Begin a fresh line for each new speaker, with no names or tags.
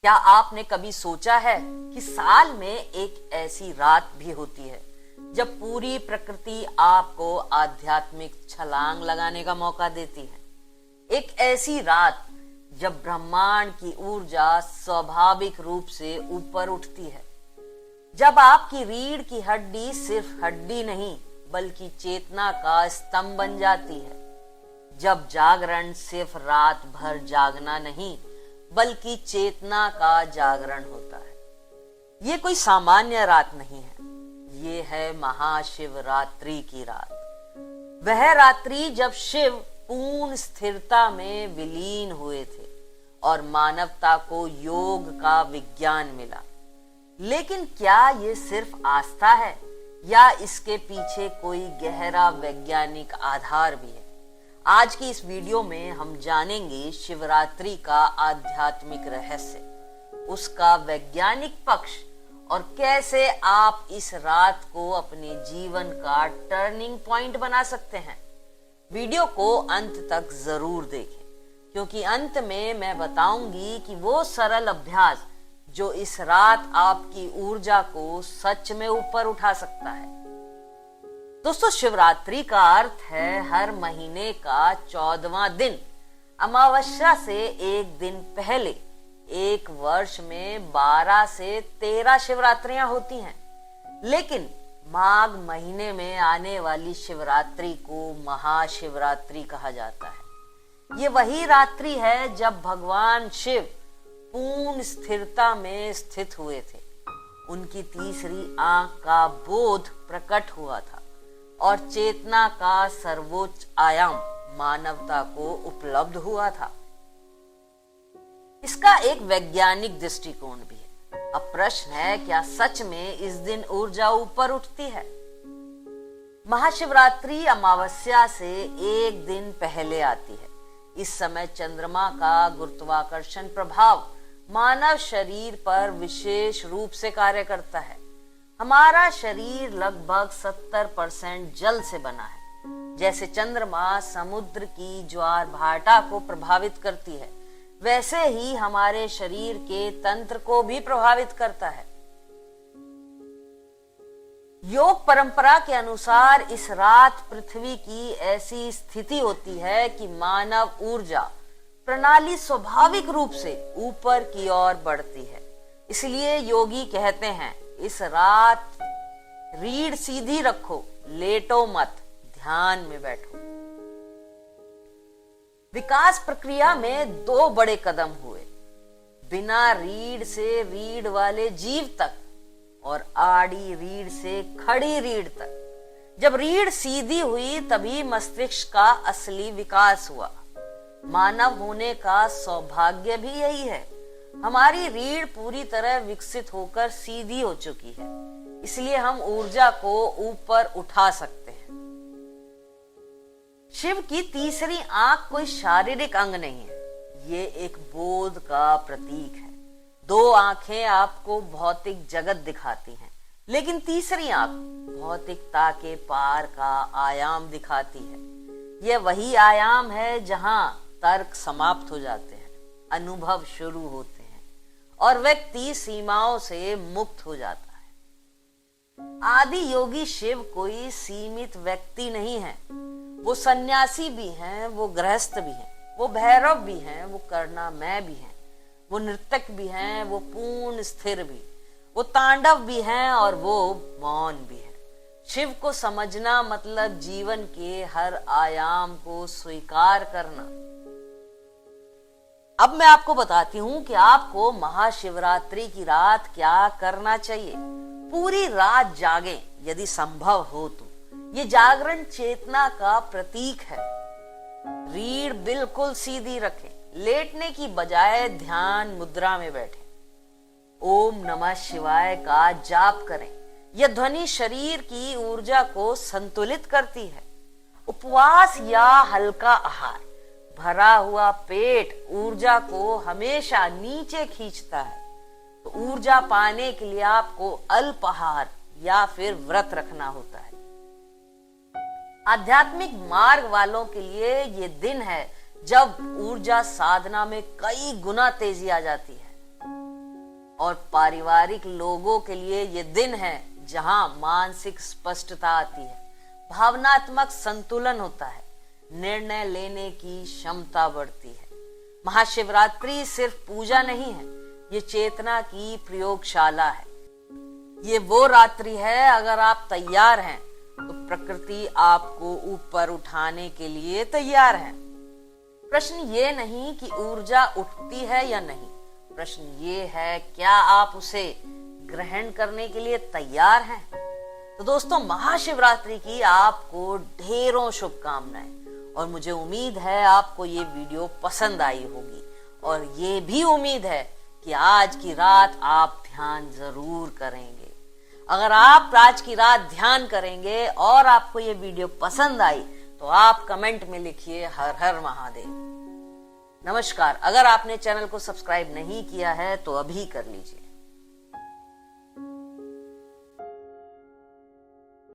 क्या आपने कभी सोचा है कि साल में एक ऐसी रात भी होती है जब पूरी प्रकृति आपको आध्यात्मिक छलांग लगाने का मौका देती है। एक ऐसी रात जब ब्रह्मांड की ऊर्जा स्वाभाविक रूप से ऊपर उठती है, जब आपकी रीढ़ की हड्डी सिर्फ हड्डी नहीं बल्कि चेतना का स्तंभ बन जाती है, जब जागरण सिर्फ रात भर जागना नहीं बल्कि चेतना का जागरण होता है। ये कोई सामान्य रात नहीं है, ये है महाशिवरात्रि की रात। वह रात्रि जब शिव पूर्ण स्थिरता में विलीन हुए थे और मानवता को योग का विज्ञान मिला। लेकिन क्या ये सिर्फ आस्था है या इसके पीछे कोई गहरा वैज्ञानिक आधार भी है? आज की इस वीडियो में हम जानेंगे शिवरात्रि का आध्यात्मिक रहस्य, उसका वैज्ञानिक पक्ष और कैसे आप इस रात को अपने जीवन का टर्निंग पॉइंट बना सकते हैं। वीडियो को अंत तक जरूर देखें, क्योंकि अंत में मैं बताऊंगी कि वो सरल अभ्यास जो इस रात आपकी ऊर्जा को सच में ऊपर उठा सकता है। दोस्तों, शिवरात्रि का अर्थ है हर महीने का 14वां दिन, अमावस्या से एक दिन पहले। एक वर्ष में 12 से 13 शिवरात्रियां होती हैं, लेकिन माघ महीने में आने वाली शिवरात्रि को महाशिवरात्रि कहा जाता है। ये वही रात्रि है जब भगवान शिव पूर्ण स्थिरता में स्थित हुए थे। उनकी तीसरी आंख का बोध प्रकट हुआ था और चेतना का सर्वोच्च आयाम मानवता को उपलब्ध हुआ था। इसका एक वैज्ञानिक दृष्टिकोण भी है। अब प्रश्न है, क्या सच में इस दिन ऊर्जा ऊपर उठती है? महाशिवरात्रि अमावस्या से एक दिन पहले आती है। इस समय चंद्रमा का गुरुत्वाकर्षण प्रभाव मानव शरीर पर विशेष रूप से कार्य करता है। हमारा शरीर लगभग 70% जल से बना है। जैसे चंद्रमा समुद्र की ज्वार भाटा को प्रभावित करती है, वैसे ही हमारे शरीर के तंत्र को भी प्रभावित करता है। योग परंपरा के अनुसार इस रात पृथ्वी की ऐसी स्थिति होती है कि मानव ऊर्जा प्रणाली स्वाभाविक रूप से ऊपर की ओर बढ़ती है। इसलिए योगी कहते हैं, इस रात रीढ़ सीधी रखो, लेटो मत, ध्यान में बैठो। विकास प्रक्रिया में 2 बड़े कदम हुए, बिना रीढ़ से रीढ़ वाले जीव तक और आड़ी रीढ़ से खड़ी रीढ़ तक। जब रीढ़ सीधी हुई तभी मस्तिष्क का असली विकास हुआ। मानव होने का सौभाग्य भी यही है। हमारी रीढ़ पूरी तरह विकसित होकर सीधी हो चुकी है, इसलिए हम ऊर्जा को ऊपर उठा सकते हैं। शिव की तीसरी आंख कोई शारीरिक अंग नहीं है, ये एक बोध का प्रतीक है। 2 आंखें आपको भौतिक जगत दिखाती हैं, लेकिन तीसरी आंख भौतिकता के पार का आयाम दिखाती है। यह वही आयाम है जहां तर्क समाप्त हो जाते हैं, अनुभव शुरू होते हैं और व्यक्ति सीमाओं से मुक्त हो जाता है। आदि योगी शिव कोई सीमित व्यक्ति नहीं है। वो सन्यासी भी हैं, वो गृहस्थ भी हैं, वो भैरव भी हैं, वो करुणामय भी हैं, वो नर्तक भी हैं, वो पूर्ण स्थिर भी, वो तांडव भी हैं और वो मौन भी है। शिव को समझना मतलब जीवन के हर आयाम को स्वीकार करना। अब मैं आपको बताती हूँ कि आपको महाशिवरात्रि की रात क्या करना चाहिए। पूरी रात जागें यदि संभव हो तो। ये जागरण चेतना का प्रतीक है। रीढ़ बिल्कुल सीधी रखें, लेटने की बजाय ध्यान मुद्रा में बैठें। ओम नमः शिवाय का जाप करें। यह ध्वनि शरीर की ऊर्जा को संतुलित करती है। उपवास या हल्का आहार, भरा हुआ पेट ऊर्जा को हमेशा नीचे खींचता है, तो ऊर्जा पाने के लिए आपको अल्प आहार या फिर व्रत रखना होता है। आध्यात्मिक मार्ग वालों के लिए ये दिन है जब ऊर्जा साधना में कई गुना तेजी आ जाती है। और पारिवारिक लोगों के लिए ये दिन है जहां मानसिक स्पष्टता आती है, भावनात्मक संतुलन होता है, निर्णय लेने की क्षमता बढ़ती है। महाशिवरात्रि सिर्फ पूजा नहीं है, ये चेतना की प्रयोगशाला है। ये वो रात्रि है, अगर आप तैयार हैं तो प्रकृति आपको ऊपर उठाने के लिए तैयार है। प्रश्न ये नहीं कि ऊर्जा उठती है या नहीं, प्रश्न ये है क्या आप उसे ग्रहण करने के लिए तैयार हैं। तो दोस्तों, महाशिवरात्रि की आपको ढेरों शुभकामनाएं और मुझे उम्मीद है आपको ये वीडियो पसंद आई होगी और ये भी उम्मीद है कि आज की रात आप ध्यान जरूर करेंगे। अगर आप आज की रात ध्यान करेंगे और आपको ये वीडियो पसंद आई तो आप कमेंट में लिखिए हर हर महादेव। नमस्कार। अगर आपने चैनल को सब्सक्राइब नहीं किया है तो अभी कर लीजिए।